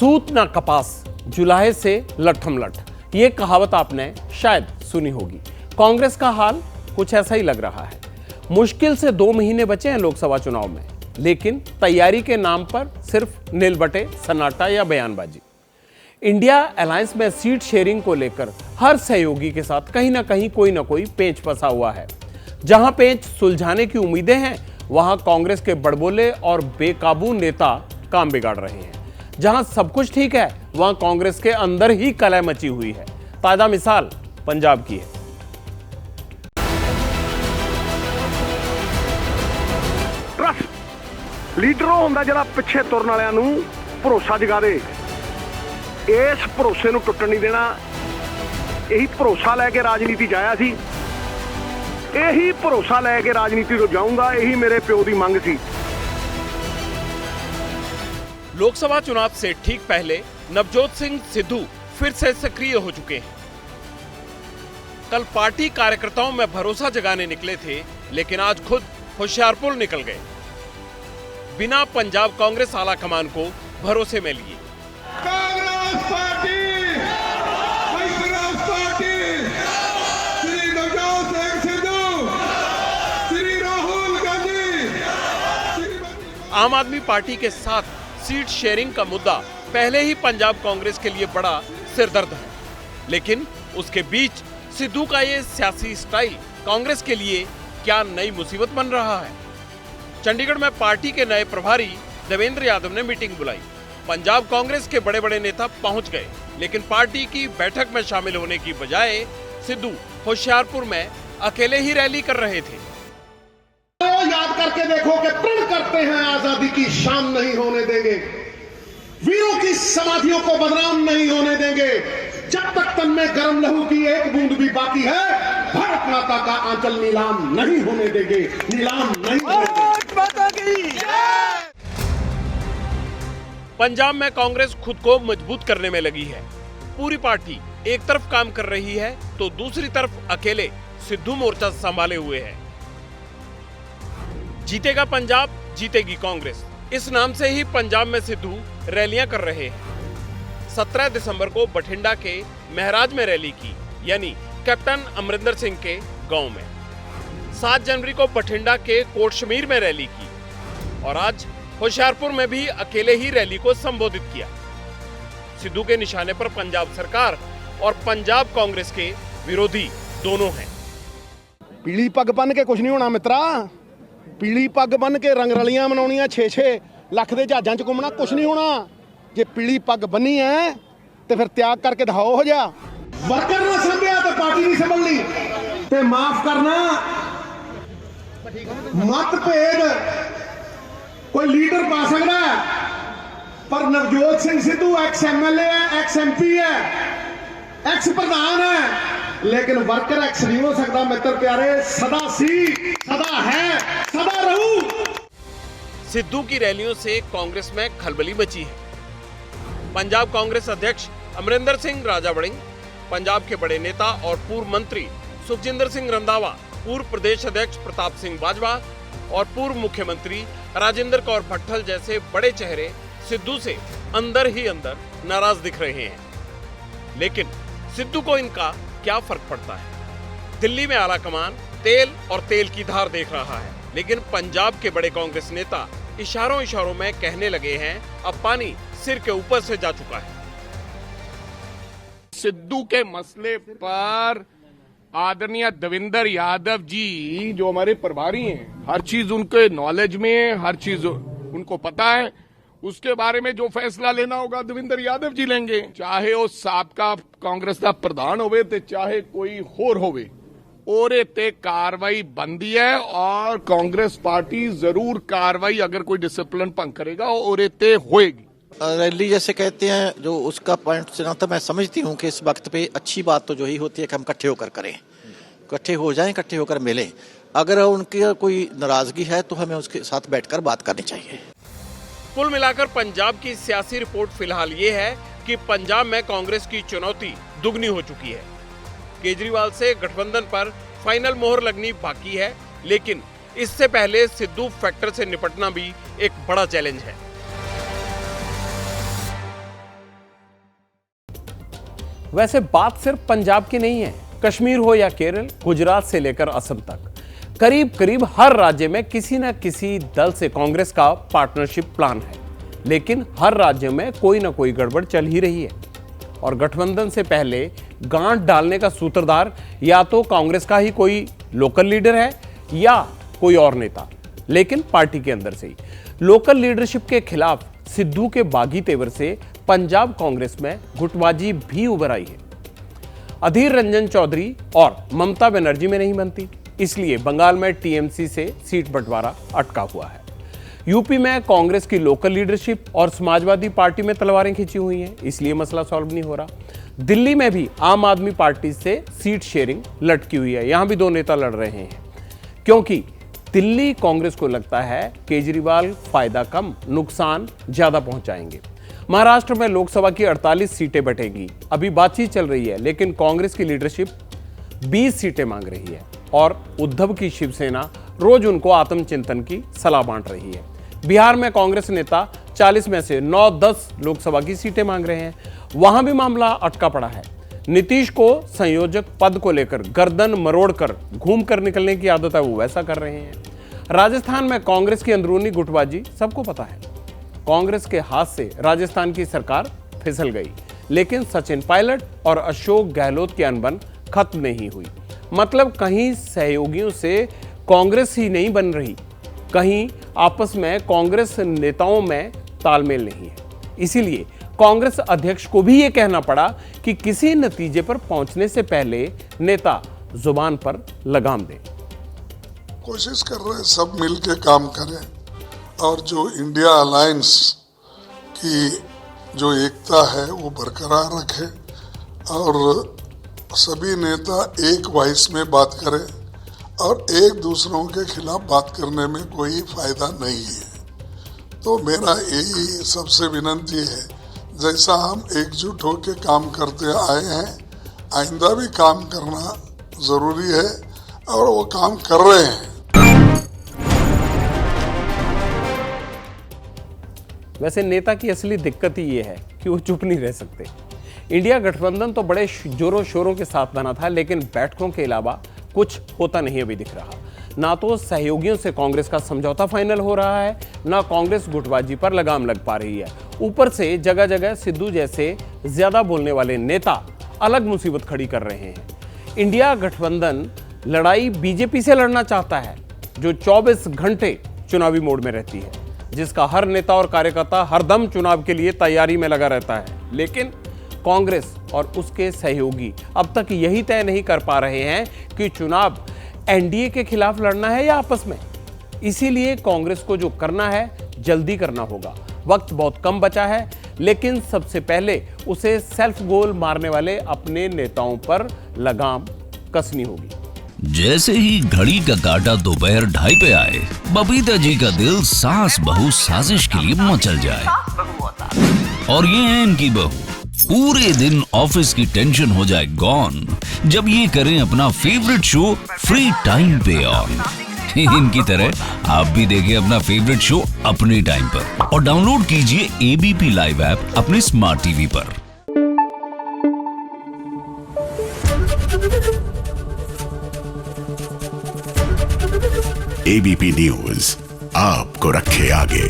सूत ना कपास, जुलाहे से लठमलठ, ये कहावत आपने शायद सुनी होगी। कांग्रेस का हाल कुछ ऐसा ही लग रहा है। मुश्किल से 2 महीने बचे हैं लोकसभा चुनाव में, लेकिन तैयारी के नाम पर सिर्फ नीलबटे, सन्नाटा या बयानबाजी। इंडिया अलायंस में सीट शेयरिंग को लेकर हर सहयोगी के साथ कहीं ना कहीं कोई ना कोई पेंच फंसा हुआ है। जहां पेंच सुलझाने की उम्मीदें हैं, वहां कांग्रेस के बड़बोले और बेकाबू नेता काम बिगाड़ रहे हैं। जहां सब कुछ ठीक है, वहां कांग्रेस के अंदर ही कलह मची हुई है। ताजा मिसाल पंजाब की है। ट्रस्ट लीडरों ਹੁੰਦਾ ਜਿਹੜਾ ਪਿੱਛੇ ਤੁਰਨ ਵਾਲਿਆਂ ਨੂੰ ਭਰੋਸਾ ਜਗਾ ਦੇ। ਇਸ ਭਰੋਸੇ ਨੂੰ ਟੁੱਟਣ ਨਹੀਂ ਦੇਣਾ। ਇਹੀ ਭਰੋਸਾ ਲੈ ਕੇ ਰਾਜਨੀਤੀ ਜਾਇਆ ਸੀ, ਇਹੀ ਭਰੋਸਾ ਲੈ ਕੇ ਰਾਜਨੀਤੀ ਤੋਂ ਜਾਊਂਗਾ। ਇਹੀ ਮੇਰੇ ਪਿਓ ਦੀ ਮੰਗ ਸੀ। लोकसभा चुनाव से ठीक पहले नवजोत सिंह सिद्धू फिर से सक्रिय हो चुके हैं। कल पार्टी कार्यकर्ताओं में भरोसा जगाने निकले थे, लेकिन आज खुद होशियारपुर निकल गए, बिना पंजाब कांग्रेस आला कमान को भरोसे में लिए। कांग्रेस पार्टी, श्री नवजोत सिंह सिद्धू, श्री राहुल गांधी। आम आदमी पार्टी के साथ सीट शेयरिंग का मुद्दा पहले ही पंजाब कांग्रेस के लिए बड़ा सिरदर्द है, लेकिन उसके बीच सिद्धू का ये सियासी स्टाइल कांग्रेस के लिए क्या नई मुसीबत बन रहा है। चंडीगढ़ में पार्टी के नए प्रभारी देवेंद्र यादव ने मीटिंग बुलाई। पंजाब कांग्रेस के बड़े बड़े नेता पहुंच गए, लेकिन पार्टी की बैठक में शामिल होने की बजाय सिद्धू होशियारपुर में अकेले ही रैली कर रहे थे। याद करके देखो कि प्रण करते हैं आजादी की शान नहीं होने देंगे, वीरों की समाधियों को बदनाम नहीं होने देंगे। जब तक तन में गर्म लहू की एक बूंद भी बाकी है, भारत माता का आंचल नीलाम नहीं होने देंगे, नीलाम नहीं होने देंगे। पंजाब में कांग्रेस खुद को मजबूत करने में लगी है। पूरी पार्टी एक तरफ काम कर रही है, तो दूसरी तरफ अकेले सिद्धू मोर्चा संभाले हुए है। जीतेगा पंजाब, जीतेगी कांग्रेस, इस नाम से ही पंजाब में सिद्धू रैलियां कर रहे हैं। 17 दिसंबर को बठिंडा के महराज में रैली की, यानी कैप्टन अमरिंदर सिंह के गांव में। 7 जनवरी को बठिंडा के कोटशमीर में रैली की, और आज होशियारपुर में भी अकेले ही रैली को संबोधित किया। सिद्धू के निशाने पर पंजाब सरकार और पंजाब कांग्रेस के विरोधी दोनों हैं। पीली पग बन के कुछ नहीं होना मित्रा, पीली पग बन के रंग रलियां मनाउणियां 6-6 ਲੱਖ ਦੇ ਜਹਾਜ਼ਾਂ 'ਚ ਘੁੰਮਣਾ ਕੁਛ ਨਹੀਂ ਹੋਣਾ। ਜੇ ਪੀਲੀ ਪੱਗ ਬੰਨੀ ਹੈ ਤੇ ਫਿਰ ਤਿਆਗ ਕਰਕੇ ਦਿਖਾਓ ਹੋ ਜਾ। ਵਰਕਰ ਨਾ ਸੰਭਿਆ ਤੇ ਪਾਰਟੀ ਨਹੀਂ ਸੰਭਲਣੀ, ਤੇ ਮਾਫ ਕਰਨਾ ਮਤਭੇਦ ਕੋਈ ਲੀਡਰ ਪਾ ਸਕਦਾ ਹੈ, ਪਰ ਨਵਜੋਤ ਸਿੰਘ ਸਿੱਧੂ ਐਕਸ ਐਮਐਲਏ ਹੈ, ਐਕਸ ਐਮਪੀ ਹੈ, ਐਕਸ प्रधान है, लेकिन वर्कर एक्स नहीं हो सकता। मित्र प्यारे, सदा सी, सदा है, सदा रहू। सिद्धू की रैलियों से कांग्रेस में खलबली मची है। पंजाब कांग्रेस अध्यक्ष अमरिंदर सिंह राजा वड़िंग, पंजाब के बड़े नेता और पूर्व मंत्री सुखजिंदर सिंह रंधावा, पूर्व प्रदेश अध्यक्ष प्रताप सिंह बाजवा और पूर्व मुख्यमंत्री राजेंद्र कौर भट्टल जैसे बड़े चेहरे सिद्धू से अंदर ही अंदर नाराज दिख रहे हैं। लेकिन सिद्धू को इनका क्या फर्क पड़ता है। दिल्ली में आला कमान तेल और तेल की धार देख रहा है, लेकिन पंजाब के बड़े कांग्रेस नेता इशारों इशारों में कहने लगे हैं, अब पानी सिर के ऊपर से जा चुका है। सिद्धू के मसले पर आदरणीय देवेंद्र यादव जी जो हमारे प्रभारी हैं, हर चीज उनके नॉलेज में, हर चीज उनको पता है। उसके बारे में जो फैसला लेना होगा देवेंद्र यादव जी लेंगे, चाहे वो साबका कांग्रेस का प्रधान होवे ते चाहे कोई होर होवे। ओरे ते कार्रवाई बनती है, और कांग्रेस पार्टी जरूर कार्रवाई, अगर कोई डिसिप्लिन भंग करेगा ओरे ते होएगी। रैली जैसे कहते हैं, जो उसका पॉइंट से ना, तो मैं समझती हूँ कि इस वक्त पे अच्छी बात तो जो ही होती है कि हम इकट्ठे होकर करें, इकट्ठे हो जाएं, इकट्ठे होकर मिलें। अगर उनकी कोई नाराजगी है तो हमें उसके साथ बैठकर बात करनी चाहिए। कुल मिलाकर पंजाब की सियासी रिपोर्ट फिलहाल ये है कि पंजाब में कांग्रेस की चुनौती दुगनी हो चुकी है। केजरीवाल से गठबंधन पर फाइनल मोहर लगनी बाकी है, लेकिन इससे पहले सिद्धू फैक्टर से निपटना भी एक बड़ा चैलेंज है। वैसे बात सिर्फ पंजाब की नहीं है। कश्मीर हो या केरल, गुजरात से लेकर असम तक, करीब करीब हर राज्य में किसी न किसी दल से कांग्रेस का पार्टनरशिप प्लान है। लेकिन हर राज्य में कोई ना कोई गड़बड़ चल ही रही है और गठबंधन से पहले गांठ डालने का सूत्रधार या तो कांग्रेस का ही कोई लोकल लीडर है या कोई और नेता, लेकिन पार्टी के अंदर से ही। लोकल लीडरशिप के खिलाफ सिद्धू के बागी तेवर से पंजाब कांग्रेस में गुटबाजी भी उभर आई है। अधीर रंजन चौधरी और ममता बनर्जी में नहीं बनती, इसलिए बंगाल में टीएमसी से सीट बंटवारा अटका हुआ है। यूपी में कांग्रेस की लोकल लीडरशिप और समाजवादी पार्टी में तलवारें खींची हुई हैं, इसलिए मसला सॉल्व नहीं हो रहा। दिल्ली में भी आम आदमी पार्टी से सीट शेयरिंग लटकी हुई है, यहां भी दो नेता लड़ रहे हैं, क्योंकि दिल्ली कांग्रेस को लगता है केजरीवाल फायदा कम नुकसान ज्यादा पहुंचाएंगे। महाराष्ट्र में लोकसभा की 48 सीटें बटेंगी, अभी बातचीत चल रही है, लेकिन कांग्रेस की लीडरशिप 20 सीटें मांग रही है और उद्धव की शिवसेना रोज उनको आत्मचिंतन की सलाह बांट रही है। बिहार में कांग्रेस नेता 40 में से 9-10 लोकसभा की सीटें मांग रहे हैं, वहां भी मामला अटका पड़ा है। नीतीश को संयोजक पद को लेकर गर्दन मरोड़कर घूमकर निकलने की आदत है, वो वैसा कर रहे हैं। राजस्थान में कांग्रेस की अंदरूनी गुटबाजी सबको पता है। कांग्रेस के हाथ से राजस्थान की सरकार फिसल गई, लेकिन सचिन पायलट और अशोक गहलोत की अनबन खत्म नहीं हुई। मतलब कहीं सहयोगियों से कांग्रेस ही नहीं बन रही, कहीं आपस में कांग्रेस नेताओं में तालमेल नहीं है। इसीलिए कांग्रेस अध्यक्ष को भी यह कहना पड़ा कि किसी नतीजे पर पहुंचने से पहले नेता जुबान पर लगाम दें। कोशिश कर रहे हैं सब मिलके काम करें और जो इंडिया अलायंस की जो एकता है वो बरकरार रखें और सभी नेता एक वॉइस में बात करें और एक दूसरों के खिलाफ बात करने में कोई फायदा नहीं है। तो मेरा यही सबसे विनती है, जैसा हम एकजुट होकर काम करते आए हैं, आइंदा भी काम करना जरूरी है और वो काम कर रहे हैं। वैसे नेता की असली दिक्कत ही ये है कि वो चुप नहीं रह सकते। इंडिया गठबंधन तो बड़े जोरों शोरों के साथ बना था, लेकिन बैठकों के अलावा कुछ होता नहीं अभी दिख रहा। ना तो सहयोगियों से कांग्रेस का समझौता फाइनल हो रहा है, ना कांग्रेस गुटबाजी पर लगाम लग पा रही है। ऊपर से जगह जगह सिद्धू जैसे ज्यादा बोलने वाले नेता अलग मुसीबत खड़ी कर रहे हैं। इंडिया गठबंधन लड़ाई बीजेपी से लड़ना चाहता है, जो 24 घंटे चुनावी मोड में रहती है, जिसका हर नेता और कार्यकर्ता हरदम चुनाव के लिए तैयारी में लगा रहता है। लेकिन कांग्रेस और उसके सहयोगी अब तक यही तय नहीं कर पा रहे हैं कि चुनाव एनडीए के खिलाफ लड़ना है या आपस में। इसीलिए कांग्रेस को जो करना है जल्दी करना होगा। वक्त बहुत कम बचा है, लेकिन सबसे पहले उसे सेल्फ गोल मारने वाले अपने नेताओं पर लगाम कसनी होगी। जैसे ही घड़ी का काटा दोपहर 2:30 पे आए, बबीता जी का दिल सास बहू साजिश के लिए मचल जाए। और ये है इनकी बहू, पूरे दिन ऑफिस की टेंशन हो जाए गॉन जब ये करें अपना फेवरेट शो फ्री टाइम पे ऑन। इनकी तरह आप भी देखें अपना फेवरेट शो अपने टाइम पर और डाउनलोड कीजिए एबीपी लाइव ऐप अपने स्मार्ट टीवी पर। एबीपी न्यूज आपको रखे आगे।